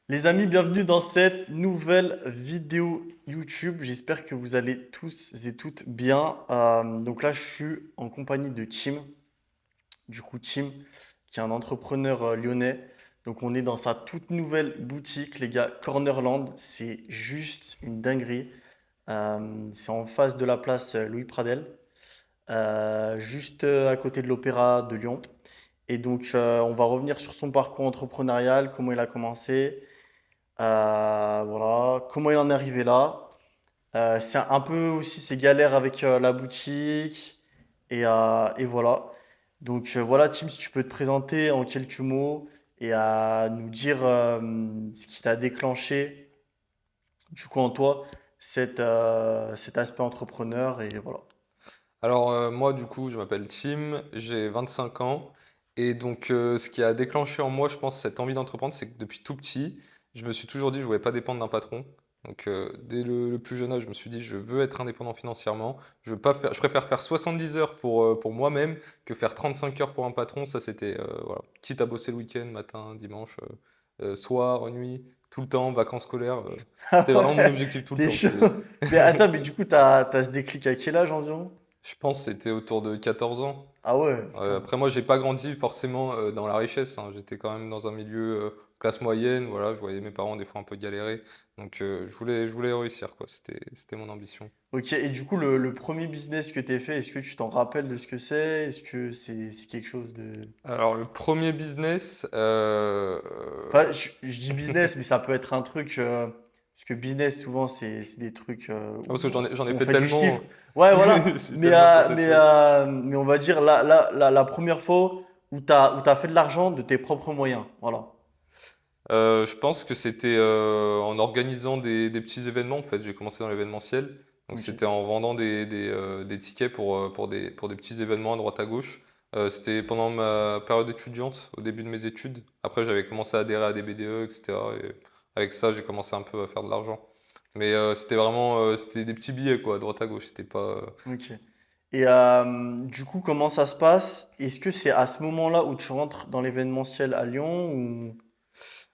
Les amis, bienvenue dans cette nouvelle vidéo YouTube. J'espère que vous allez tous et toutes bien. Donc là, je suis en compagnie de Tim. Du coup, Tim, qui est un entrepreneur lyonnais. Donc on est dans sa toute nouvelle boutique, les gars, Cornerland. C'est juste une dinguerie. C'est en face de la place Louis Pradel, juste à côté de l'Opéra de Lyon. Et donc, on va revenir sur son parcours entrepreneurial, comment il a commencé. Voilà, comment il en est arrivé là. C'est un peu aussi ses galères avec la boutique. Et voilà. Donc voilà, Tim, si tu peux te présenter en quelques mots et à nous dire ce qui t'a déclenché, du coup, en toi, cet aspect entrepreneur. Et voilà. Moi du coup je m'appelle Tim, j'ai 25 ans et donc ce qui a déclenché en moi je pense cette envie d'entreprendre c'est que depuis tout petit je me suis toujours dit que je voulais pas dépendre d'un patron. Donc dès le plus jeune âge je me suis dit je veux être indépendant financièrement, je veux pas faire, je préfère faire 70 heures pour moi-même que faire 35 heures pour un patron, ça c'était voilà, quitte à bosser le week-end, matin, dimanche, soir, nuit, tout le temps, vacances scolaires, Ah c'était vraiment mon ouais, objectif tout le t'es temps. chaud. Mais attends, mais du coup, t'as ce déclic à quel âge environ? Je pense que c'était autour de 14 ans. Ah ouais, putain. Après moi, j'ai pas grandi forcément dans la richesse, hein. J'étais quand même dans un milieu classe moyenne. Voilà, je voyais mes parents des fois un peu galérer. Donc je voulais réussir, quoi. C'était mon ambition. Ok, et du coup, le premier business que t'as fait, est-ce que tu t'en rappelles de ce que c'est? Est-ce que c'est quelque chose de... Alors le premier business, Enfin, je dis business, mais ça peut être un truc... parce que business, souvent, c'est des trucs parce que j'en ai où on fait fait du chiffre. tellement, Ouais, voilà. j'ai tellement tenté de trucs. Mais on va dire la première fois où où t'as fait de l'argent de tes propres moyens. Voilà. Je pense que c'était en organisant des petits événements. En fait, j'ai commencé dans l'événementiel. Donc Ok. c'était en vendant des tickets pour des petits événements à droite à gauche. C'était pendant ma période étudiante, au début de mes études. Après, j'avais commencé à adhérer à des BDE, etc. Et avec ça, j'ai commencé un peu à faire de l'argent. Mais c'était vraiment c'était des petits billets, quoi, à droite à gauche. C'était pas. Ok. Et du coup, comment ça se passe? Est-ce que c'est à ce moment-là où tu rentres dans l'événementiel à Lyon ou...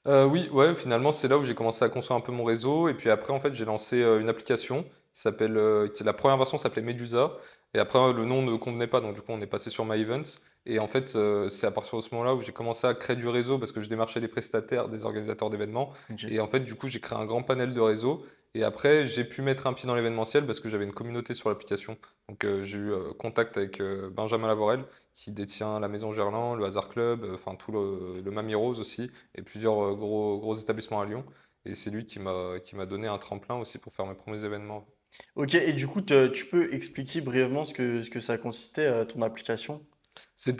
Oui, ouais, finalement, c'est là où j'ai commencé à construire un peu mon réseau. Et puis après, en fait, j'ai lancé une application la première version s'appelait Medusa. Et après, le nom ne convenait pas. Donc, du coup, on est passé sur MyEvents. Et en fait, c'est à partir de ce moment-là où j'ai commencé à créer du réseau parce que je démarchais des prestataires, des organisateurs d'événements. Ok. Et en fait, du coup, j'ai créé un grand panel de réseau. Et après, j'ai pu mettre un pied dans l'événementiel parce que j'avais une communauté sur l'application. Donc, j'ai eu contact avec Benjamin Lavorel qui détient la Maison Gerland, le Hasard Club, enfin tout le Mamie Rose aussi et plusieurs gros établissements à Lyon. Et c'est lui qui m'a donné un tremplin aussi pour faire mes premiers événements. Ok, et du coup, tu peux expliquer brièvement ce que ça consistait, ton application? Ça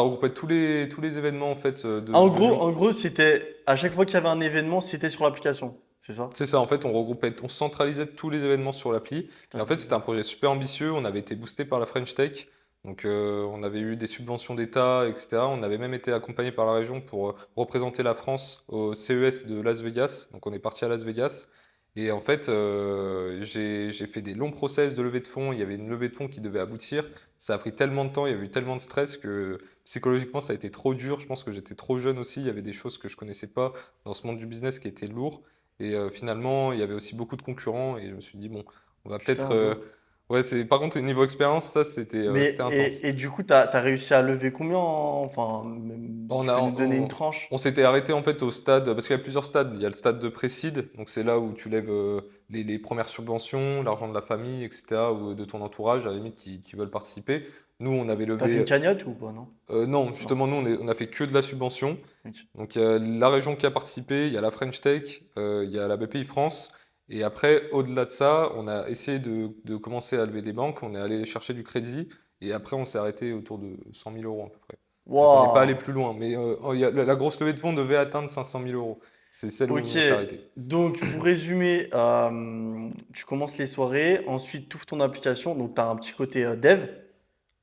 regroupait tous les événements en fait Ah, de Lyon. en gros, c'était à chaque fois qu'il y avait un événement, c'était sur l'application, c'est ça? C'est ça, en fait, on centralisait tous les événements sur l'appli. Et Putain, en fait, c'était un projet super ambitieux. On avait été boosté par la French Tech. Donc, on avait eu des subventions d'État, etc. On avait même été accompagné par la région pour représenter la France au CES de Las Vegas. Donc, on est parti à Las Vegas. Et en fait, j'ai fait des longs process de levée de fonds. Il y avait une levée de fonds qui devait aboutir. Ça a pris tellement de temps, il y avait eu tellement de stress que psychologiquement, ça a été trop dur. Je pense que j'étais trop jeune aussi. Il y avait des choses que je connaissais pas dans ce monde du business qui étaient lourds. Et finalement, il y avait aussi beaucoup de concurrents et je me suis dit, bon, on va peut-être. putain, lourd. Ouais, par contre, niveau expérience, ça, c'était intense. Et du coup, t'as réussi à lever combien? Enfin, même si On tu a, peux nous donner une on, tranche. on s'était arrêté en fait au stade, parce qu'il y a plusieurs stades. Il y a le stade de pré-seed, donc c'est là où tu lèves les premières subventions, l'argent de la famille, etc., ou de ton entourage, à la limite, qui veulent participer. Nous, on avait T'as fait une levé. cagnotte ou pas, non? Non, Non. justement, nous, on a fait que de la subvention. Ok. Donc il y a la région qui a participé, il y a la French Tech, il y a la BPI France. Et après, au-delà de ça, on a essayé de commencer à lever des banques, on est allé chercher du crédit. Et après, on s'est arrêté autour de 100 000 euros à peu près. Donc on n'est pas allé Waouh! plus loin. Mais la grosse levée de fonds devait atteindre 500 000 euros. C'est celle où Ok, on s'est arrêté. donc pour résumer, tu commences les soirées, ensuite tu ouvres ton application, donc tu as un petit côté dev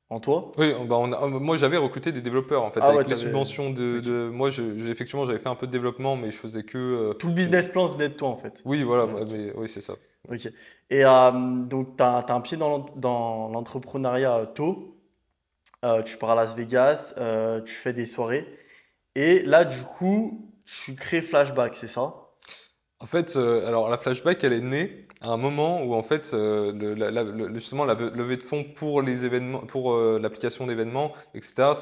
en toi. Oui, bah moi j'avais recruté des développeurs en fait Ah ouais, avec les t'avais... subventions Ok. moi effectivement j'avais fait un peu de développement mais je faisais que Tout le euh, business plan venait de toi en fait. oui voilà Ouais, ok. mais oui c'est ça. Ok. Et donc tu as un pied dans l'entrepreneuriat tôt. Tu pars à Las Vegas, tu fais des soirées. Et là, du coup, tu crées Flashback, c'est ça? En fait, alors la flashback, elle est née à un moment où en fait, justement la levée de fonds pour les événements, pour l'application d'événements, etc.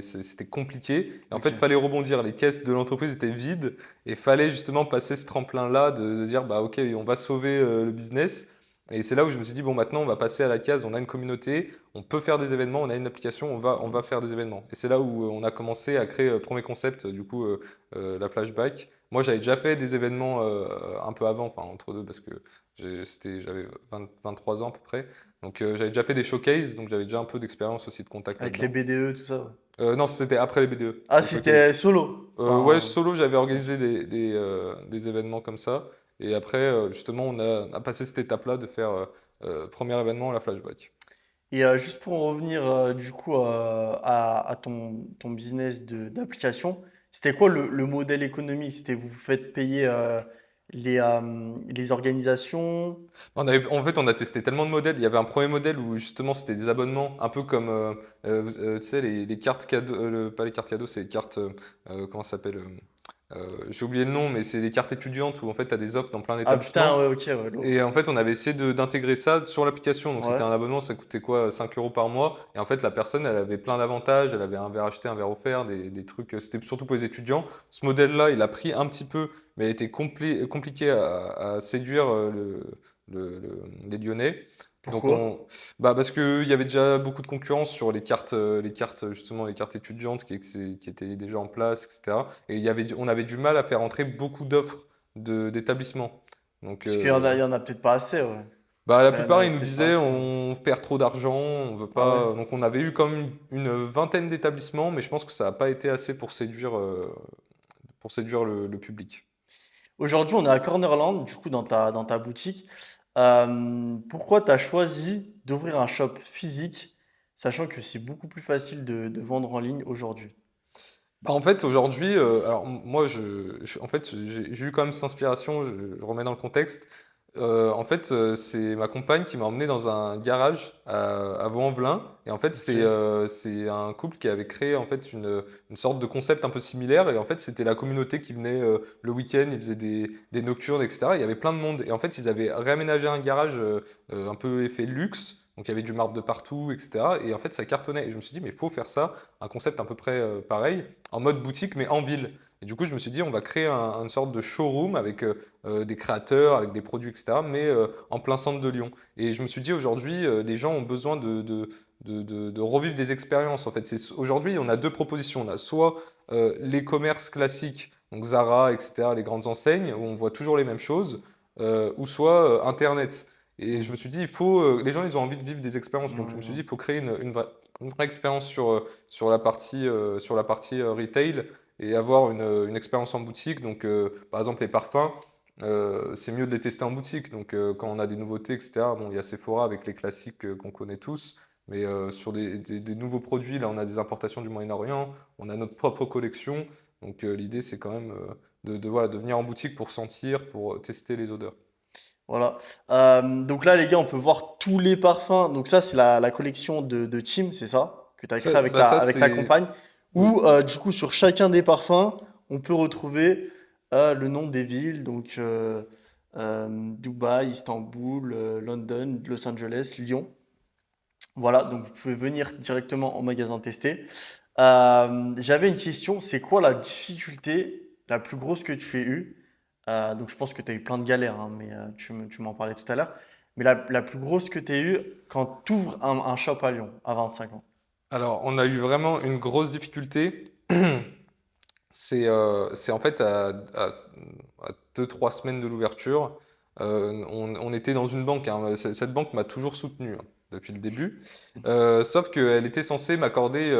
C'était compliqué. Et en fait, Ok. fallait rebondir. Les caisses de l'entreprise étaient vides et fallait justement passer ce tremplin-là de dire bah ok, on va sauver le business. Et c'est là où je me suis dit bon, maintenant on va passer à la case. On a une communauté, on peut faire des événements, on a une application, on va faire des événements. Et c'est là où on a commencé à créer premier concept, du coup la flashback. Moi, j'avais déjà fait des événements un peu avant, enfin entre deux, parce que j'avais 23 ans à peu près. Donc j'avais déjà fait des showcases, donc j'avais déjà un peu d'expérience aussi de contact Avec les là-dedans. BDE, tout ça. Ouais. Non, c'était après les BDE, Ah, les showcases. c'était solo. Ouais, Enfin, solo, j'avais ok. organisé des événements comme ça. Et après, justement, on a passé cette étape-là de faire premier événement, la flashback. Et juste pour en revenir du coup à ton business d'application, c'était quoi le modèle économique? C'était vous faites payer les organisations? En fait, on a testé tellement de modèles. Il y avait un premier modèle où justement c'était des abonnements, un peu comme tu sais, les cartes cadeaux, pas les cartes cadeaux, c'est les cartes, comment ça s'appelle j'ai oublié le nom, mais c'est des cartes étudiantes où en fait tu as des offres dans plein Ah putain, d'établissements. ouais, ok, ouais, lourd. Et en fait, on avait essayé d'intégrer ça sur l'application. Donc, c'était Ouais. un abonnement, ça coûtait quoi? 5 euros par mois. Et en fait, la personne, elle avait plein d'avantages. Elle avait un verre acheté, un verre offert, des trucs. C'était surtout pour les étudiants. Ce modèle-là, il a pris un petit peu, mais il était compliqué à séduire les Lyonnais. Donc, Pourquoi? bah parce qu'il y avait déjà beaucoup de concurrence sur les cartes, justement, les cartes étudiantes qui étaient déjà en place, etc. Et on avait du mal à faire entrer beaucoup d'offres d'établissements. Donc, Parce il y en a peut-être pas assez, ouais. bah, la Il y en a plupart, ils nous peut-être pas disaient assez, ouais. on perd trop d'argent, on veut Ah ouais. pas. Donc on avait eu comme une vingtaine d'établissements, mais je pense que ça n'a pas été assez pour séduire le public. Aujourd'hui, on est à Cornerland, du coup, dans ta boutique. Pourquoi tu as choisi d'ouvrir un shop physique, sachant que c'est beaucoup plus facile de vendre en ligne aujourd'hui? Bah, en fait, aujourd'hui, alors moi, en fait, j'ai eu quand même cette inspiration, je remets dans le contexte. En fait, c'est ma compagne qui m'a emmené dans un garage à Vaux-en-Velin. Et en fait, Ok. c'est un couple qui avait créé en fait une sorte de concept un peu similaire. Et en fait, c'était la communauté qui venait le week-end, ils faisaient des nocturnes, etc. Il y avait plein de monde. Et en fait, ils avaient réaménagé un garage un peu effet luxe. Donc, il y avait du marbre de partout, etc. Et en fait, ça cartonnait. Et je me suis dit, mais il faut faire ça, un concept à peu près pareil, en mode boutique, mais en ville. Et du coup, je me suis dit, on va créer une sorte de showroom avec des créateurs, avec des produits, etc., mais en plein centre de Lyon. Et je me suis dit, aujourd'hui, les gens ont besoin de revivre des expériences. En fait, aujourd'hui, on a deux propositions. On a soit les commerces classiques, donc Zara, etc., les grandes enseignes, où on voit toujours les mêmes choses, ou soit Internet. Et je me suis dit, les gens, ils ont envie de vivre des expériences. Donc, je me suis dit, Hmm. il faut créer une vraie expérience sur la partie retail et avoir une expérience en boutique. Donc, par exemple, les parfums, c'est mieux de les tester en boutique. Donc, quand on a des nouveautés, etc., bon, il y a Sephora avec les classiques qu'on connaît tous. Mais sur des nouveaux produits, là, on a des importations du Moyen-Orient, on a notre propre collection. Donc, l'idée, c'est quand même voilà, de venir en boutique pour sentir, pour tester les odeurs. Voilà. Donc là, les gars, on peut voir tous les parfums. Donc ça, c'est la collection de Tim, c'est ça? Que tu as créé avec Bah, ça, avec ta c'est. compagne. Oui. Où, du coup, sur chacun des parfums, on peut retrouver le nom des villes. Donc, Dubaï, Istanbul, London, Los Angeles, Lyon. Voilà, donc vous pouvez venir directement en magasin tester. J'avais une question, c'est quoi la difficulté la plus grosse que tu aies eue? Donc je pense que tu as eu plein de galères, hein, mais tu m'en parlais tout à l'heure. Mais la plus grosse que tu aies eue quand tu ouvres un shop à Lyon à 25 ans. Alors, on a eu vraiment une grosse difficulté. C'est en fait à 2-3 semaines de l'ouverture. On était dans une banque, hein. Cette banque m'a toujours soutenu hein, depuis le début. Sauf qu'elle était censée m'accorder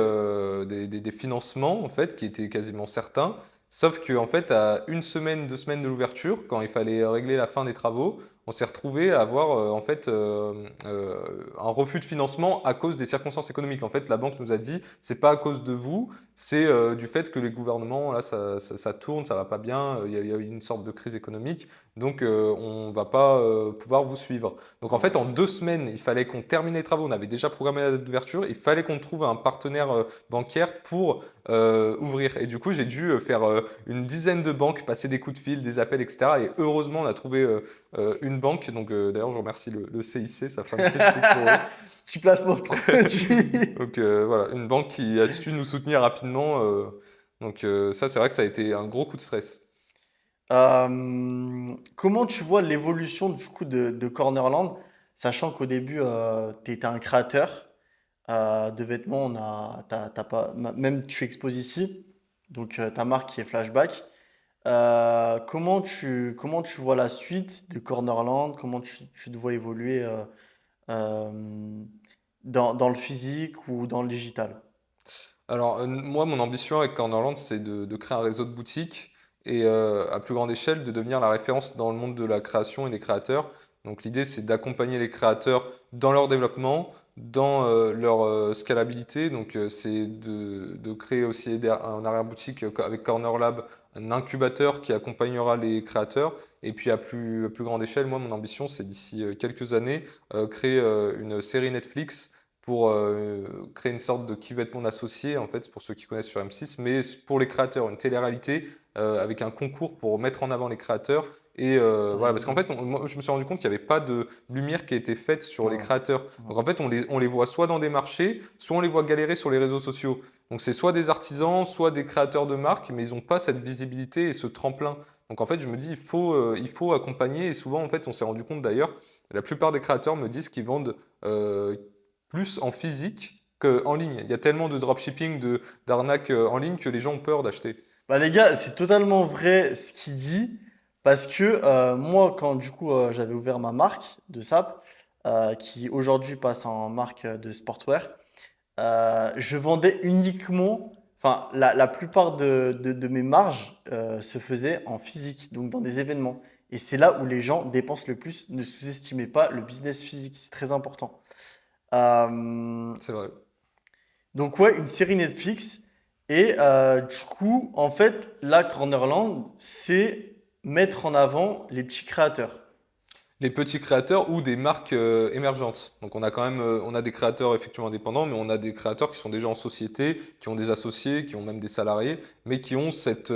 des financements en fait, qui étaient quasiment certains. Sauf qu'en fait, à une semaine, 2 semaines de l'ouverture, quand il fallait régler la fin des travaux, on on s'est retrouvé à avoir en fait un refus de financement à cause des circonstances économiques. En fait, la banque nous a dit, c'est pas à cause de vous, c'est du fait que les gouvernements, là, ça tourne, ça va pas bien, il y a eu une sorte de crise économique, donc on va pas pouvoir vous suivre. Donc en fait, en 2 semaines, il fallait qu'on termine les travaux, on avait déjà programmé la date d'ouverture, il fallait qu'on trouve un partenaire bancaire pour ouvrir. Et du coup, j'ai dû faire une dizaine de banques, passer des coups de fil, des appels, etc. Et heureusement, on a trouvé une banque. Donc d'ailleurs, je remercie le CIC, ça fait un petit truc pour eux. Petit placement de produit. Donc voilà, une banque qui a su nous soutenir rapidement. Donc ça, c'est vrai que ça a été un gros coup de stress. Comment tu vois l'évolution du coup de Cornerland, sachant qu'au début, tu étais un créateur de vêtements, t'as pas, même tu exposes ici, donc ta marque qui est Flashback. Comment tu vois la suite de Cornerland? Comment tu te vois évoluer euh, dans le physique ou dans le digital? Alors, moi, mon ambition avec Cornerland, c'est de créer un réseau de boutiques et à plus grande échelle, de devenir la référence dans le monde de la création et des créateurs. Donc, l'idée, c'est d'accompagner les créateurs dans leur développement, dans leur scalabilité. Donc, c'est de créer aussi un arrière-boutique avec Corner Lab, un incubateur qui accompagnera les créateurs. Et puis, à plus grande échelle, moi, mon ambition, c'est d'ici quelques années, créer une série Netflix pour créer une sorte de qui veut être mon associé, en fait, pour ceux qui connaissent sur M6, mais pour les créateurs, une télé-réalité avec un concours pour mettre en avant les créateurs. Et voilà, parce qu'en fait, moi, je me suis rendu compte qu'il n'y avait pas de lumière qui a été faite sur les Ouais, créateurs. Donc en ouais. fait, on les voit soit dans des marchés, soit on les voit galérer sur les réseaux sociaux. Donc c'est soit des artisans, soit des créateurs de marques, mais ils n'ont pas cette visibilité et ce tremplin. Donc en fait, je me dis, il faut accompagner. Et souvent, en fait, on s'est rendu compte d'ailleurs, la plupart des créateurs me disent qu'ils vendent plus en physique qu'en ligne. Il y a tellement de dropshipping, d'arnaques en ligne que les gens ont peur d'acheter. Bah les gars, c'est totalement vrai ce qu'il dit parce que moi quand du coup j'avais ouvert ma marque de sap qui aujourd'hui passe en marque de sportswear, je vendais uniquement, enfin la plupart de mes marges se faisaient en physique, donc dans des événements. Et c'est là où les gens dépensent le plus. Ne sous-estimez pas le business physique, c'est très important. Euh, C'est vrai. donc ouais, une série Netflix. Et du coup, en fait, là, Cornerland, c'est mettre en avant les petits créateurs. Les petits créateurs ou des marques émergentes. Donc on a quand même, on a des créateurs effectivement indépendants, mais on a des créateurs qui sont déjà en société, qui ont des associés, qui ont même des salariés, mais qui ont cette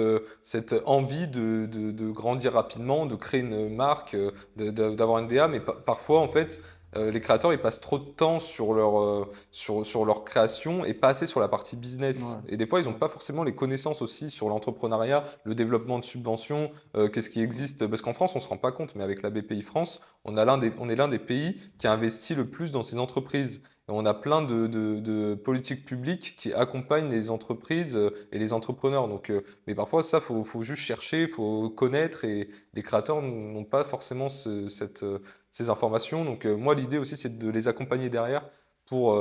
envie de grandir rapidement, de créer une marque, d'avoir une DA. Mais parfois, en fait, les créateurs, ils passent trop de temps sur leur création et pas assez sur la partie business. Ouais, Et des fois, ils n'ont ouais. pas forcément les connaissances aussi sur l'entrepreneuriat, le développement de subventions, qu'est-ce qui existe. Parce qu'en France, on ne se rend pas compte, mais avec la BPI France, on est l'un des pays qui a investi le plus dans ces entreprises. Et on a plein de politiques publiques qui accompagnent les entreprises et les entrepreneurs. Donc, mais parfois, ça, faut juste chercher, il faut connaître et les créateurs n'ont pas forcément ces informations. Donc, moi, l'idée aussi, c'est de les accompagner derrière pour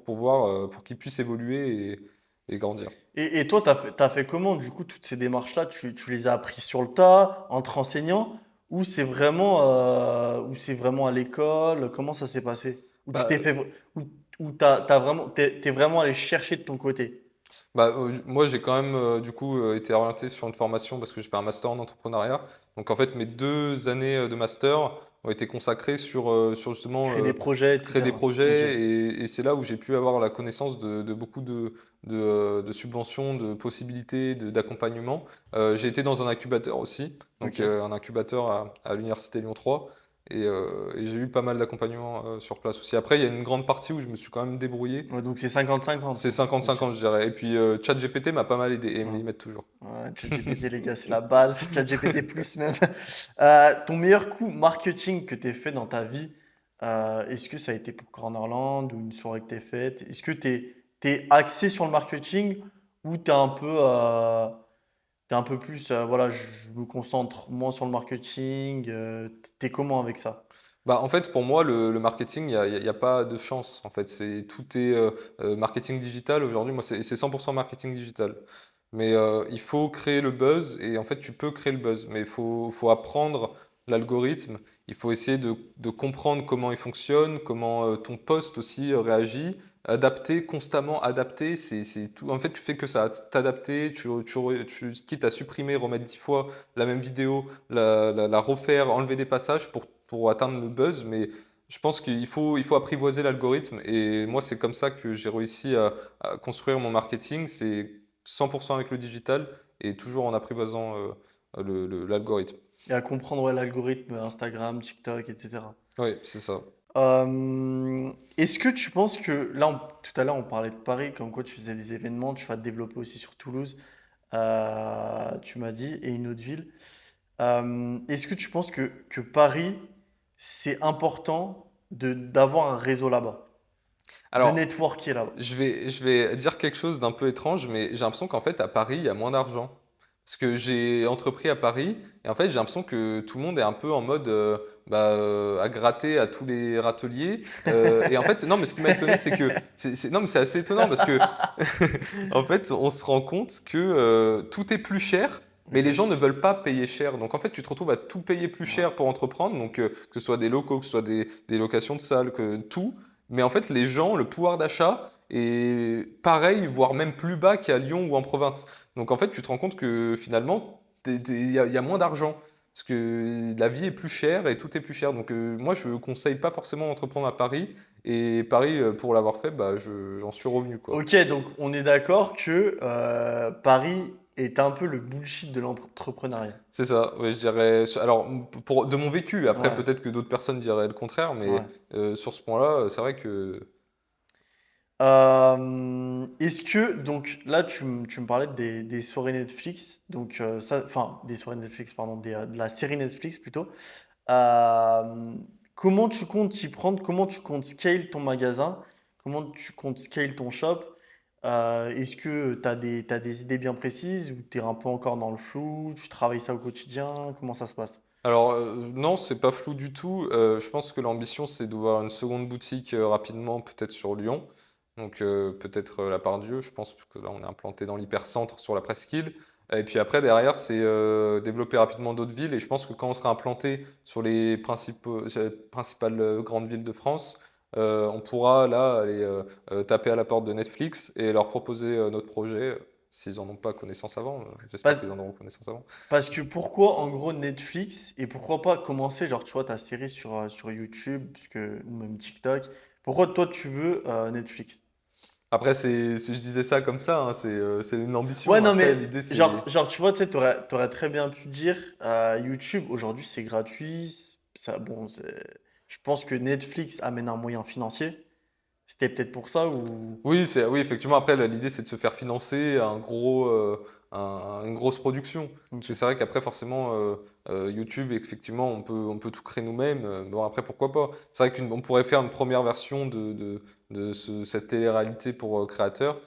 pouvoir, pour qu'ils puissent évoluer et grandir. Et toi, t'as fait comment, du coup, toutes ces démarches-là? Tu les as appris sur le tas, en te renseignant, ou c'est vraiment à l'école? Comment ça s'est passé? Ou tu t'es Bah, fait, ou t'es vraiment allé chercher de ton côté? Moi, j'ai quand même du coup été orienté sur une formation parce que je fais un master en entrepreneuriat. Donc en fait, mes 2 années de master ont été consacrées sur justement Créer des projets, créer des etc. Ok. projets et c'est là où j'ai pu avoir la connaissance de beaucoup de subventions, de possibilités, d'accompagnement. J'ai été dans un incubateur aussi, donc Ok. un incubateur à l'Université Lyon 3 et j'ai eu pas mal d'accompagnement sur place aussi. Après, il y a une grande partie où je me suis quand même débrouillé. Ouais, donc c'est 50-50, C'est quoi. Ok. 50-50, je dirais. Et puis, ChatGPT m'a pas mal aidé et Ouais. ils m'aident toujours. Ouais, ChatGPT, les gars, c'est la base. ChatGPT plus même. Ton meilleur coup marketing que tu fait dans ta vie, est-ce que ça a été pour Cornerland ou une soirée que tu faite? Est-ce que t'es axé sur le marketing ou t'es un peu plus, voilà, je me concentre moins sur le marketing. T'es comment avec ça? Bah, en fait, pour moi, le marketing, il y a pas de chance. En fait, tout est marketing digital. Aujourd'hui, moi, c'est 100% marketing digital. Mais il faut créer le buzz et en fait, tu peux créer le buzz. Mais faut apprendre l'algorithme. Il faut essayer de comprendre comment il fonctionne, comment ton post aussi réagit. Adapter, constamment adapter, c'est tout. En fait, tu fais que ça, t'adapter, quitte à supprimer, remettre 10 fois la même vidéo, la refaire, enlever des passages pour atteindre le buzz. Mais je pense qu'il faut apprivoiser l'algorithme. Et moi, c'est comme ça que j'ai réussi à construire mon marketing. C'est 100% avec le digital et toujours en apprivoisant l'algorithme. Et à comprendre ouais, l'algorithme Instagram, TikTok, etc. Oui, c'est ça. Est-ce que tu penses que, là, tout à l'heure, on parlait de Paris, comme quoi tu faisais des événements, tu vas te développer aussi sur Toulouse, tu m'as dit, et une autre ville. Est-ce que tu penses que Paris, c'est important d'avoir un réseau là-bas, de Alors, networker là-bas? je vais dire quelque chose d'un peu étrange, mais j'ai l'impression qu'en fait, à Paris, il y a moins d'argent. Parce que j'ai entrepris à Paris, et en fait, j'ai l'impression que tout le monde est un peu en mode à gratter à tous les râteliers. Et en fait, non, mais ce qui m'a étonné, c'est que. Non, mais c'est assez étonnant parce que, en fait, on se rend compte que tout est plus cher, mais Ok. les gens ne veulent pas payer cher. Donc, en fait, tu te retrouves à tout payer plus Ouais. cher pour entreprendre, donc que ce soit des locaux, que ce soit des locations de salles, que tout. Mais en fait, les gens, le pouvoir d'achat est pareil, voire même plus bas qu'à Lyon ou en province. Donc en fait, tu te rends compte que finalement, il y a moins d'argent. Parce que la vie est plus chère et tout est plus cher. Donc moi, je ne conseille pas forcément d'entreprendre à Paris. Et Paris, pour l'avoir fait, bah, j'en suis revenu, quoi. Ok, donc on est d'accord que Paris est un peu le bullshit de l'entrepreneuriat. C'est ça, ouais, je dirais. Alors, de mon vécu, après, Ouais, peut-être que d'autres personnes diraient le contraire, mais ouais. sur ce point-là, c'est vrai que. Est-ce que, donc là, tu me parlais des soirées Netflix, donc ça, enfin, des soirées Netflix, pardon, de la série Netflix plutôt. Euh, Comment tu comptes t'y prendre? Comment tu comptes scale ton magasin? Comment tu comptes scale ton shop? Est-ce que t'as des idées bien précises ou tu es un peu encore dans le flou? Tu travailles ça au quotidien? Comment ça se passe? Alors, non, c'est pas flou du tout. Je pense que l'ambition, c'est d'ouvrir une seconde boutique rapidement, peut-être sur Lyon. Donc, peut-être la Part-Dieu, je pense, parce que là, on est implanté dans l'hypercentre sur la presqu'île. Et puis après, derrière, c'est développer rapidement d'autres villes. Et je pense que quand on sera implanté sur les principales grandes villes de France, on pourra là aller taper à la porte de Netflix et leur proposer notre projet, s'ils n'en ont pas connaissance avant. J'espère Parce, qu'ils en auront connaissance avant. parce que pourquoi en gros Netflix et pourquoi pas commencer, genre tu vois, ta série sur YouTube ou même TikTok? Pourquoi toi tu veux Netflix? Après, si je disais ça comme ça, hein, c'est une Ouais, ambition. non, Après, mais l'idée, c'est. genre, tu vois, tu sais, t'aurais très bien pu dire YouTube, aujourd'hui c'est gratuit. Ça, bon, je pense que Netflix amène un moyen financier. C'était peut-être pour ça ou. Oui, oui, effectivement. Après, l'idée, c'est de se faire financer une grosse production. Parce Ok. que c'est vrai qu'après, forcément, YouTube, effectivement, on peut tout créer nous-mêmes. Bon, après, pourquoi pas? C'est vrai qu'on pourrait faire une première version de cette télé-réalité pour créateurs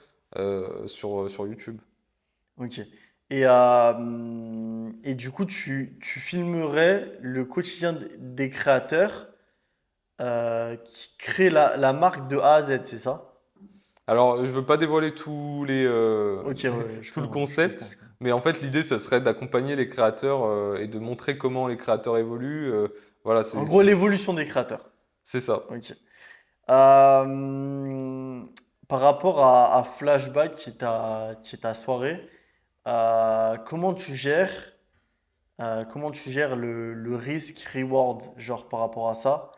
sur YouTube. Ok. Et du coup, tu filmerais le quotidien des créateurs qui créent la marque de A à Z, c'est ça? Alors, je veux pas dévoiler Ok, ouais, ouais, tout le je comprends. concept, mais en fait, l'idée, ça serait d'accompagner les créateurs et de montrer comment les créateurs évoluent. Voilà, En gros, l'évolution des créateurs. c'est ça. Ok. Euh, Par rapport à Flashback, qui est ta soirée, comment tu gères le risque-reward, genre par rapport à ça?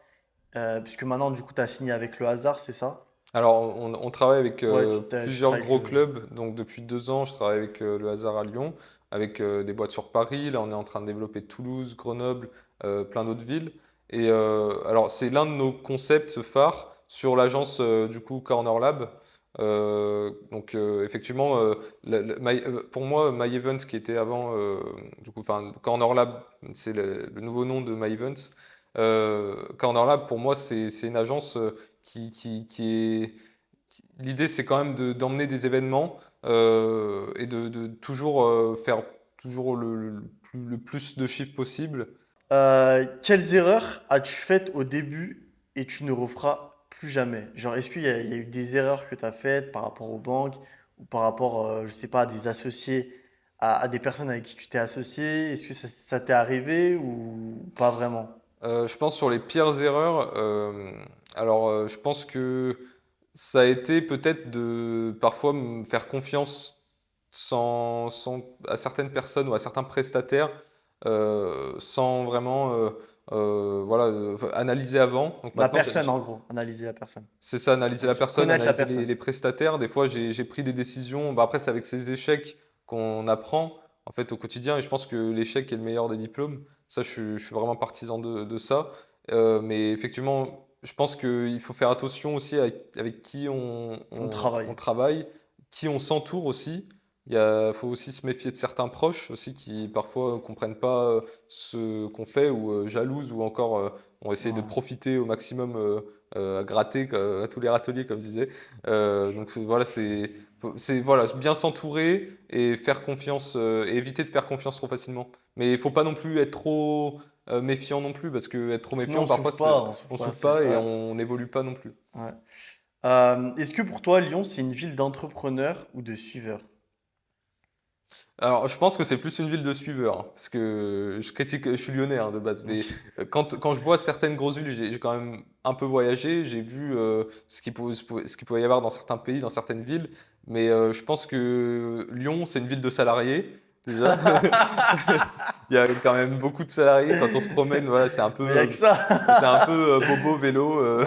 Puisque maintenant, du coup, tu as signé avec le hasard, c'est ça? Alors, on travaille avec Ouais, tu plusieurs travailles avec gros le. clubs. Donc, depuis 2 ans, je travaille avec le Hasard à Lyon, avec des boîtes sur Paris. Là, on est en train de développer Toulouse, Grenoble, plein d'autres villes. Et alors, c'est l'un de nos concepts phares sur l'agence du coup Corner Lab. Donc, effectivement, pour moi, My Event, qui était avant, du coup, enfin, Corner Lab, c'est le nouveau nom de My Event. Corner Lab, pour moi, c'est une agence qui est. L'idée, c'est quand même d'emmener des événements et de toujours faire toujours le plus de chiffres possible. Quelles erreurs as-tu faites au début et tu ne referas plus jamais? Genre, est-ce qu'il y a eu des erreurs que tu as faites par rapport aux banques ou par rapport, je sais pas, à des associés à des personnes avec qui tu t'es associé? Est-ce que ça t'est arrivé ou pas vraiment? Je pense sur les pires erreurs, alors, je pense que ça a été peut-être de parfois me faire confiance à certaines personnes ou à certains prestataires, sans vraiment, voilà, analyser avant. Donc La maintenant personne, en gros, analyser la personne. c'est ça, analyser la Ok. personne, Connaître la analyser les personne. les prestataires. Des fois, j'ai pris des décisions, bah, après c'est avec ces échecs qu'on apprend, en fait, au quotidien et je pense que l'échec est le meilleur des diplômes. Ça, je suis vraiment partisan de ça, mais effectivement, je pense qu'il faut faire attention aussi avec qui on On on travaille. on travaille, qui on s'entoure aussi. Faut aussi se méfier de certains proches aussi qui, parfois, comprennent pas, ce qu'on fait ou, jalousent ou encore, ont essayé de Ouais. profiter au maximum, à gratter à tous les râteliers comme je disais. Donc voilà, voilà, bien s'entourer et faire confiance, et éviter de faire confiance trop facilement. Mais il faut pas non plus être trop, méfiant non plus parce que être trop Sinon, méfiant parfois c'est on souffre on pas s'ouvre assez. pas et Ouais. on n'évolue pas non plus. Ouais. Est-ce que pour toi, Lyon, c'est une ville d'entrepreneurs ou de suiveurs? Alors, je pense que c'est plus une ville de suiveurs, hein, parce que je suis lyonnais hein, de base, mais Ok. quand je vois certaines grosses villes, j'ai quand même un peu voyagé, j'ai vu ce qu'il pouvait y avoir dans certains pays, dans certaines villes, mais je pense que Lyon, c'est une ville de salariés, déjà. Il y a quand même beaucoup de salariés. Quand on se promène, voilà, Mais il y a que ça. c'est un peu bobo vélo. Ouais,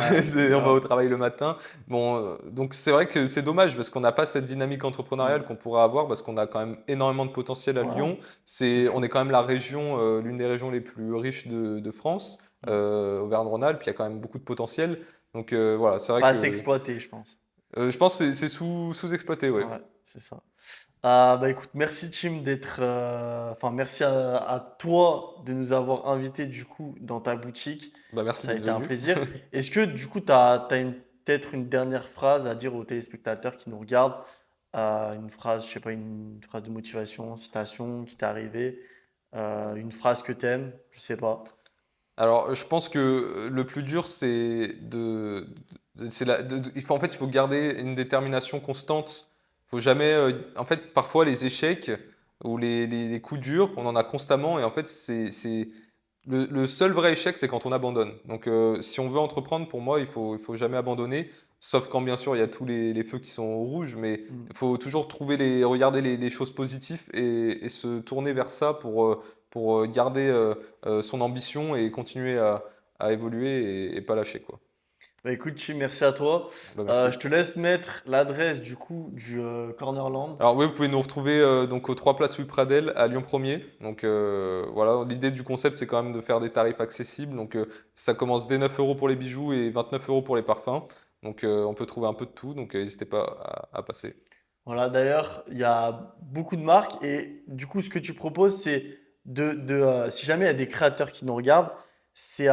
On va au grave. travail le matin. Bon, donc c'est vrai que c'est dommage parce qu'on n'a pas cette dynamique entrepreneuriale Mm. qu'on pourrait avoir parce qu'on a quand même énormément de potentiel à Ouais, Lyon. de On est fou. quand même la région, l'une des régions les plus riches de France, Mm. Auvergne-Rhône-Alpes. Il y a quand même beaucoup de potentiel. Donc voilà, c'est vrai Pas assez que exploité, je pense. je pense que c'est sous-exploité, ouais. Ouais, c'est ça. Bah écoute, merci Tim d'être, enfin merci à toi de nous avoir invités du coup dans ta boutique. Bah, merci Ça a d'être été un venu. plaisir. Est-ce que du coup, tu as, peut-être une dernière phrase à dire aux téléspectateurs qui nous regardent? Une phrase, je sais pas, une phrase de motivation, citation qui t'est arrivée, une phrase que t'aimes, je sais pas. Alors, je pense que le plus dur, en fait, il faut garder une détermination constante. Faut jamais, en fait, parfois, les échecs ou les coups durs, on en a constamment. Et en fait, le seul vrai échec, c'est quand on abandonne. Donc, si on veut entreprendre, pour moi, il faut jamais abandonner. Sauf quand, bien sûr, il y a tous les feux qui sont rouges. Mais Mm. il faut toujours regarder les choses positives et se tourner vers ça pour garder son ambition et continuer à évoluer et pas lâcher, quoi. Bah écoute, Tim, merci à toi. Bah, merci. Je te laisse mettre l'adresse du coup du Cornerland. Alors oui, vous pouvez nous retrouver donc aux 3 places Louis Pradel à Lyon 1er. Donc voilà, l'idée du concept, c'est quand même de faire des tarifs accessibles. Donc ça commence dès 9 euros pour les bijoux et 29 euros pour les parfums. Donc on peut trouver un peu de tout, donc n'hésitez pas à passer. Voilà, d'ailleurs, il y a beaucoup de marques et du coup, ce que tu proposes, c'est si jamais il y a des créateurs qui nous regardent, c'est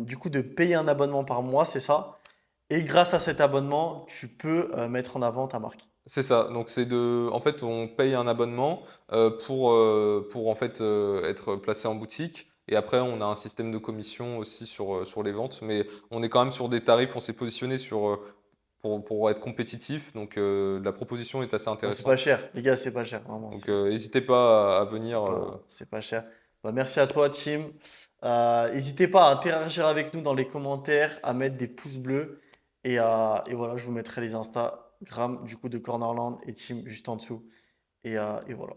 du coup de payer un abonnement par mois, c'est ça? Et grâce à cet abonnement, tu peux mettre en avant ta marque. C'est ça, donc en fait, on paye un abonnement pour en fait être placé en boutique. Et après, on a un système de commission aussi sur les ventes. Mais on est quand même sur des tarifs, on s'est positionné pour être compétitif. Donc la proposition est assez Bon, c'est pas intéressante. cher, les gars, c'est pas cher, vraiment, Donc n'hésitez pas à venir. c'est pas cher. Bah, merci à toi, Tim. N'hésitez pas à interagir avec nous dans les commentaires, à mettre des pouces bleus. Et voilà, je vous mettrai les Instagram du coup de Cornerland et Tim juste en dessous. Et voilà.